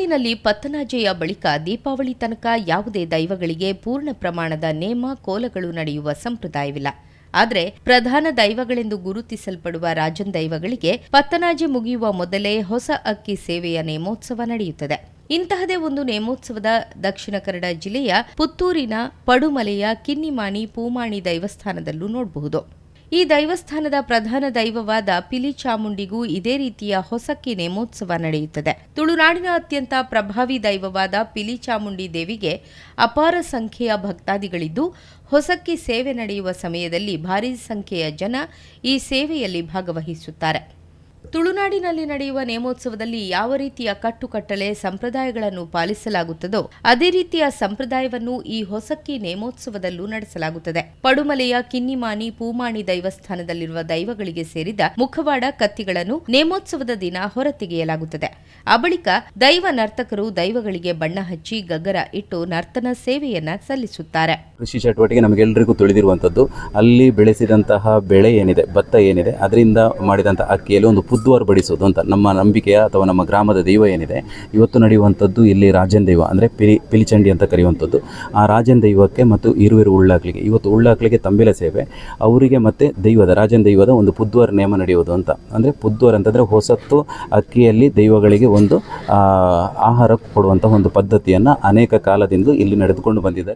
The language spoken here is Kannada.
ತುಳುನಾಡಿನಲ್ಲಿ ಪತ್ತನಾಜೆಯ ಬಳಿಕ ದೀಪಾವಳಿ ತನಕ ಯಾವುದೇ ದೈವಗಳಿಗೆ ಪೂರ್ಣ ಪ್ರಮಾಣದ ನೇಮ ಕೋಲಗಳು ನಡೆಯುವ ಸಂಪ್ರದಾಯವಿಲ್ಲ. ಆದರೆ ಪ್ರಧಾನ ದೈವಗಳೆಂದು ಗುರುತಿಸಲ್ಪಡುವ ರಾಜನ್ ದೈವಗಳಿಗೆ ಪತ್ತನಾಜೆ ಮುಗಿಯುವ ಮೊದಲೇ ಹೊಸ ಅಕ್ಕಿ ಸೇವೆಯ ನೇಮೋತ್ಸವ ನಡೆಯುತ್ತದೆ. ಇಂತಹದೇ ಒಂದು ನೇಮೋತ್ಸವದ ದಕ್ಷಿಣ ಕನ್ನಡ ಜಿಲ್ಲೆಯ ಪುತ್ತೂರಿನ ಪಡುಮಲೆಯ ಕಿನ್ನಿಮಾಣಿ ಪೂಮಾಣಿ ದೈವಸ್ಥಾನದಲ್ಲೂ ನೋಡಬಹುದು. ಈ ದೈವಸ್ಥಾನದ ಪ್ರಧಾನ ದೈವವಾದ ಪಿಲಿ ಚಾಮುಂಡಿಗೂ ಇದೇ ರೀತಿಯ ಹೊಸಕ್ಕಿ ನೇಮೋತ್ಸವ ನಡೆಯುತ್ತದೆ. ತುಳುನಾಡಿನ ಅತ್ಯಂತ ಪ್ರಭಾವಿ ದೈವವಾದ ಪಿಲಿ ಚಾಮುಂಡಿ ದೇವಿಗೆ ಅಪಾರ ಸಂಖ್ಯೆಯ ಭಕ್ತಾದಿಗಳಿದ್ದು, ಹೊಸಕ್ಕಿ ಸೇವೆ ನಡೆಯುವ ಸಮಯದಲ್ಲಿ ಭಾರೀ ಸಂಖ್ಯೆಯ ಜನ ಈ ಸೇವೆಯಲ್ಲಿ ಭಾಗವಹಿಸುತ್ತಾರೆ. ತುಳುನಾಡಿನಲ್ಲಿ ನಡೆಯುವ ನೇಮೋತ್ಸವದಲ್ಲಿ ಯಾವ ರೀತಿಯ ಕಟ್ಟುಕಟ್ಟಳೆ ಸಂಪ್ರದಾಯಗಳನ್ನು ಪಾಲಿಸಲಾಗುತ್ತದೋ ಅದೇ ರೀತಿಯ ಸಂಪ್ರದಾಯವನ್ನು ಈ ಹೊಸಕ್ಕಿ ನೇಮೋತ್ಸವದಲ್ಲೂ ನಡೆಸಲಾಗುತ್ತದೆ. ಪಡುಮಲೆಯ ಕಿನ್ನಿಮಾನಿ ಪೂಮಾಣಿ ದೈವಸ್ಥಾನದಲ್ಲಿರುವ ದೈವಗಳಿಗೆ ಸೇರಿದ ಮುಖವಾಡ ಕತ್ತಿಗಳನ್ನು ನೇಮೋತ್ಸವದ ದಿನ ಹೊರತೆಗೆಯಲಾಗುತ್ತದೆ. ಆ ಬಳಿಕ ದೈವ ನರ್ತಕರು ದೈವಗಳಿಗೆ ಬಣ್ಣ ಹಚ್ಚಿ ಗಗ್ಗರ ಇಟ್ಟು ನರ್ತನ ಸೇವೆಯನ್ನ ಸಲ್ಲಿಸುತ್ತಾರೆ. ಕೃಷಿ ಚಟುವಟಿಕೆ ನಮಗೆಲ್ಲರಿಗೂ ತಿಳಿದಿರುವಂತದ್ದು. ಅಲ್ಲಿ ಬೆಳೆಸಿದಂತಹ ಬೆಳೆ ಏನಿದೆ, ಭತ್ತ ಏನಿದೆ, ಅದರಿಂದ ಮಾಡಿದಂತಹ ಅಕ್ಕಿಯಲ್ಲಿ ಒಂದು ಪುದ್ವಾರ್ ಬಡಿಸೋದು ಅಂತ ನಮ್ಮ ನಂಬಿಕೆಯ ಅಥವಾ ನಮ್ಮ ಗ್ರಾಮದ ದೈವ ಏನಿದೆ. ಇವತ್ತು ನಡೆಯುವಂಥದ್ದು ಇಲ್ಲಿ ರಾಜನ್ ದೈವ ಅಂದರೆ ಪಿಲಿಚಂಡಿ ಅಂತ ಕರೆಯುವಂಥದ್ದು. ಆ ರಾಜನ್ ದೈವಕ್ಕೆ ಮತ್ತು ಇರುವೆರು ಉಳ್ಳಾಕ್ಲಿಗೆ, ಇವತ್ತು ಉಳ್ಳಾಕ್ಲಿಗೆ ತಂಬಿಲ ಸೇವೆ, ಅವರಿಗೆ ಮತ್ತೆ ದೈವದ ರಾಜನ್ ದೈವದ ಒಂದು ಪುದ್ವಾರ್ ನೇಮ ನಡೆಯೋದು ಅಂತ. ಅಂದರೆ ಪುದ್ವಾರ್ ಅಂತಂದರೆ ಹೊಸತ್ತು ಅಕ್ಕಿಯಲ್ಲಿ ದೈವಗಳಿಗೆ ಒಂದು ಆಹಾರ ಕೊಡುವಂಥ ಒಂದು ಪದ್ಧತಿಯನ್ನು ಅನೇಕ ಕಾಲದಿಂದ ಇಲ್ಲಿ ನಡೆದುಕೊಂಡು ಬಂದಿದ್ದಾರೆ.